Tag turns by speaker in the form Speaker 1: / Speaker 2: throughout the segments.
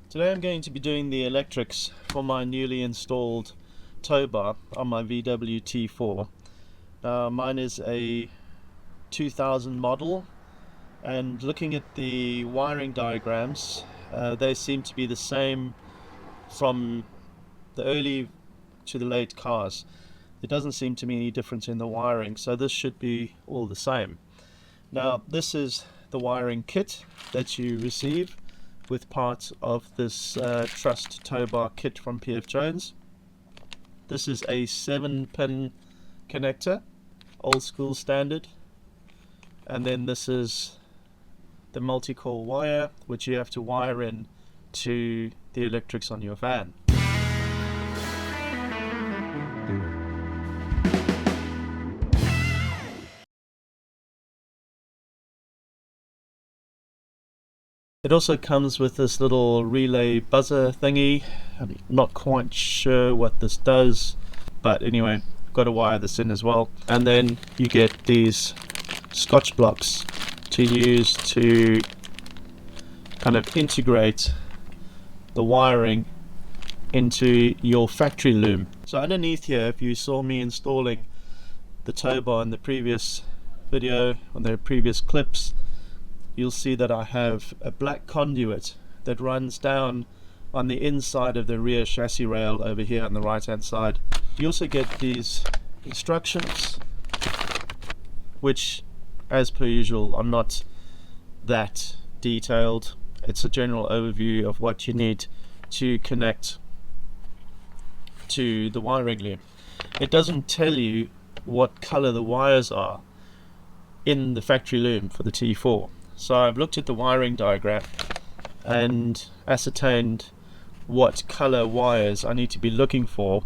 Speaker 1: Today I'm going to be doing the electrics for my newly installed tow bar on my VW T4. Mine is a 2000 model, and looking at the wiring diagrams, they seem to be the same from the early to the late cars. There doesn't seem to be any difference in the wiring, so this should be all the same. Now, this is the wiring kit that you receive with part of this trussed tow bar kit from P.F. Jones. This is a 7-pin connector, old school standard, and then this is the multi-core wire which you have to wire in to the electrics on your van. It also comes with this little relay buzzer thingy. I'm not quite sure what this does, but anyway, got to wire this in as well. And then you get these Scotch blocks to use to kind of integrate the wiring into your factory loom. So underneath here, if you saw me installing the tow bar in the previous video, on the previous clips, you'll see that I have a black conduit that runs down on the inside of the rear chassis rail over here on the right hand side. You also get these instructions, which as per usual are not that detailed. It's a general overview of what you need to connect to the wiring loom. It doesn't tell you what color the wires are in the factory loom for the T4. So I've looked at the wiring diagram and ascertained what color wires I need to be looking for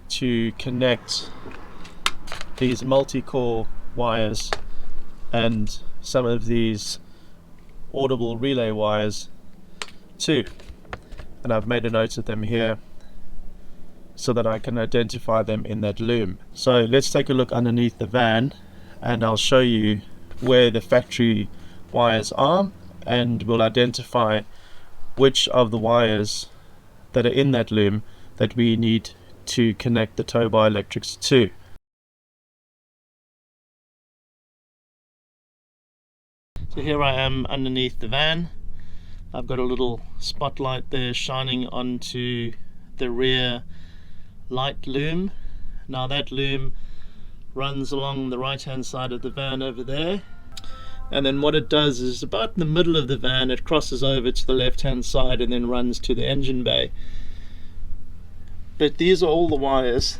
Speaker 1: to connect these multi-core wires and some of these audible relay wires too. And I've made a note of them here so that I can identify them in that loom. So let's take a look underneath the van and I'll show you where the factory wires are, and we'll identify which of the wires that are in that loom that we need to connect the tow bar electrics to. So here I am underneath the van. I've got a little spotlight there shining onto the rear light loom. Now that loom runs along the right hand side of the van over there, and then what it does is about in the middle of the van it crosses over to the left hand side and then runs to the engine bay. But these are all the wires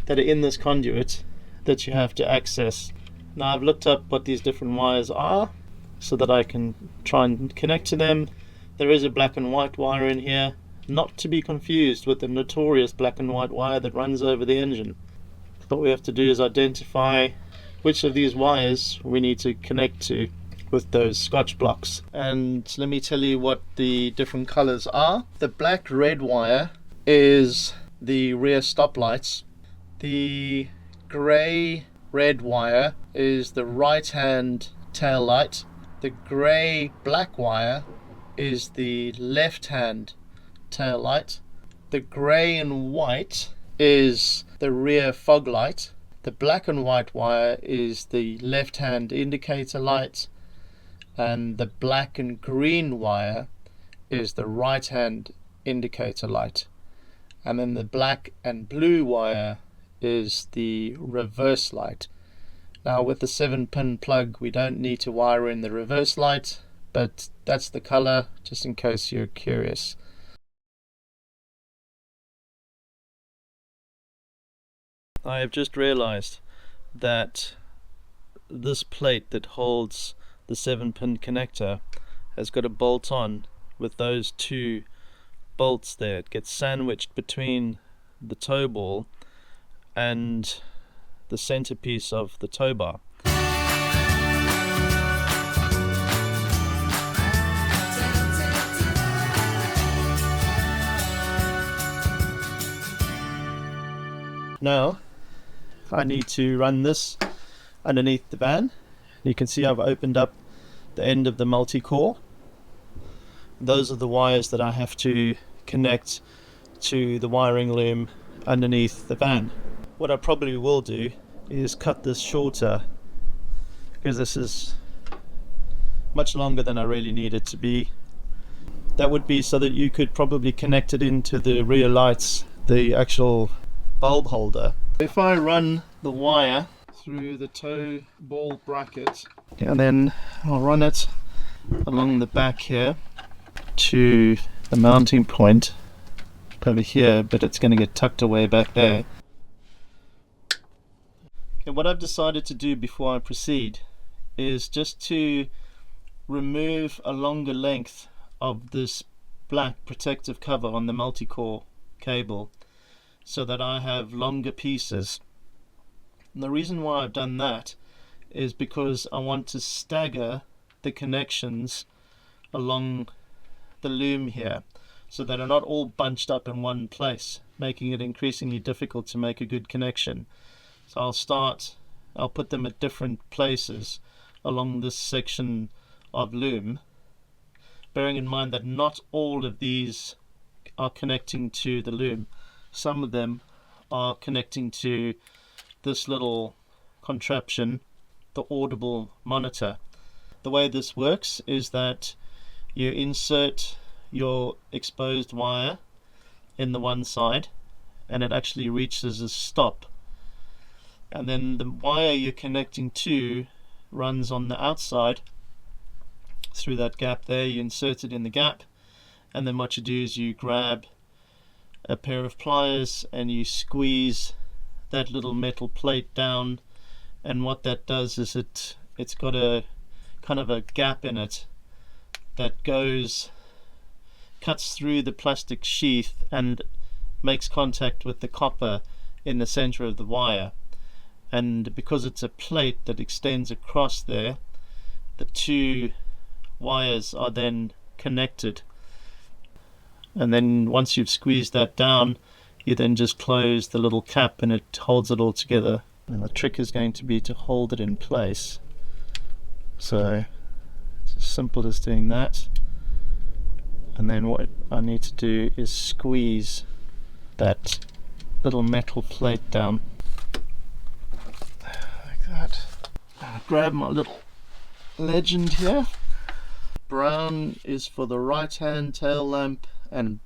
Speaker 1: that are in this conduit that you have to access. Now I've looked up what these different wires are so that I can try and connect to them. There is a black and white wire in here, not to be confused with the notorious black and white wire that runs over the engine. What we have to do is identify which of these wires we need to connect to with those Scotch blocks. And let me tell you what the different colors are. The black red wire is the rear stoplights. The gray red wire is the right hand tail light. The gray black wire is the left hand tail light. The gray and white is the rear fog light. The black and white wire is the left hand indicator light, and the black and green wire is the right hand indicator light, and then the black and blue wire is the reverse light. Now with the 7-pin plug we don't need to wire in the reverse light, but that's the color just in case you're curious. I have just realized that this plate that holds the 7-pin connector has got a bolt on with those two bolts there. It gets sandwiched between the tow ball and the centerpiece of the tow bar. Now I need to run this underneath the van. You can see I've opened up the end of the multi-core, those are the wires that I have to connect to the wiring loom underneath the van. What I probably will do is cut this shorter, because this is much longer than I really need it to be. That would be so that you could probably connect it into the rear lights, the actual bulb holder. If I run the wire through the toe ball bracket, and then I'll run it along the back here to the mounting point over here, but it's going to get tucked away back there. And what I've decided to do before I proceed is just to remove a longer length of this black protective cover on the multi-core cable so that I have longer pieces. And the reason why I've done that is because I want to stagger the connections along the loom here so that they're not all bunched up in one place, making it increasingly difficult to make a good connection. So I'll put them at different places along this section of loom, bearing in mind that not all of these are connecting to the loom. Some of them are connecting to this little contraption, the audible monitor. The way this works is that you insert your exposed wire in the one side and it actually reaches a stop, and then the wire you're connecting to runs on the outside through that gap there. You insert it in the gap, and then what you do is you grab a pair of pliers and you squeeze that little metal plate down, and what that does is it's got a kind of a gap in it that cuts through the plastic sheath and makes contact with the copper in the center of the wire. And because it's a plate that extends across there, the two wires are then connected. And then once you've squeezed that down, you then just close the little cap and it holds it all together. And the trick is going to be to hold it in place. So it's as simple as doing that. And then what I need to do is squeeze that little metal plate down like that. I'll grab my little legend here. Brown is for the right hand tail lamp and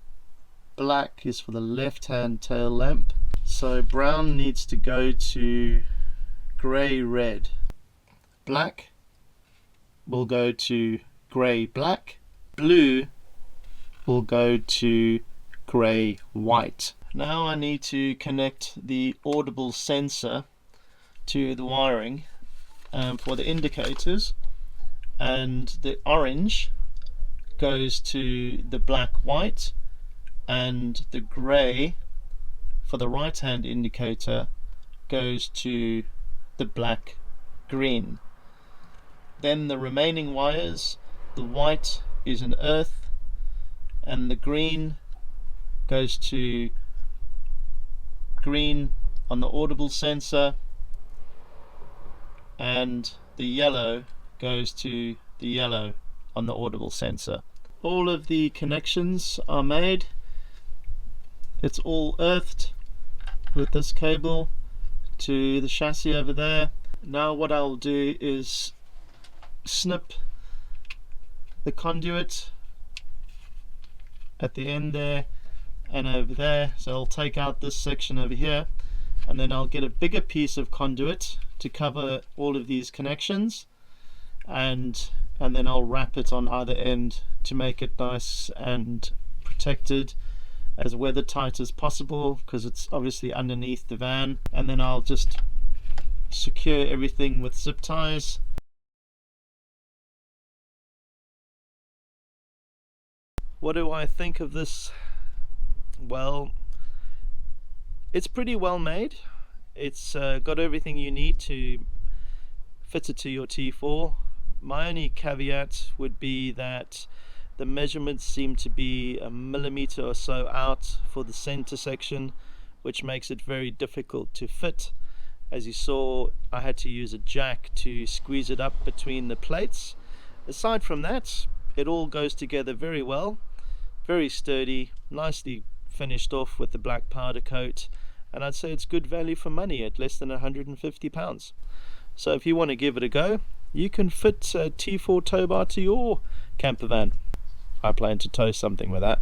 Speaker 1: black is for the left hand tail lamp. So brown needs to go to grey red. Black will go to grey black. Blue will go to grey white. Now I need to connect the audible sensor to the wiring for the indicators, and the orange goes to the black white, and the grey for the right hand indicator goes to the black green. Then the remaining wires, the white is an earth and the green goes to green on the audible sensor, and the yellow goes to the yellow on the audible sensor. All of the connections are made. It's all earthed with this cable to the chassis over there. Now what I'll do is snip the conduit at the end there and over there. So I'll take out this section over here, and then I'll get a bigger piece of conduit to cover all of these connections, and then I'll wrap it on either end to make it nice and protected, as weather tight as possible, because it's obviously underneath the van. And then I'll just secure everything with zip ties. What do I think of this? Well, it's pretty well made. It's got everything you need to fit it to your T4. My only caveat would be that the measurements seem to be a millimeter or so out for the center section, which makes it very difficult to fit. As you saw, I had to use a jack to squeeze it up between the plates. Aside from that, It all goes together very well, very sturdy, nicely finished off with the black powder coat, and I'd say it's good value for money at less than £150. So if you want to give it a go, you can fit a T4 tow bar to your camper van. I plan to tow something with that.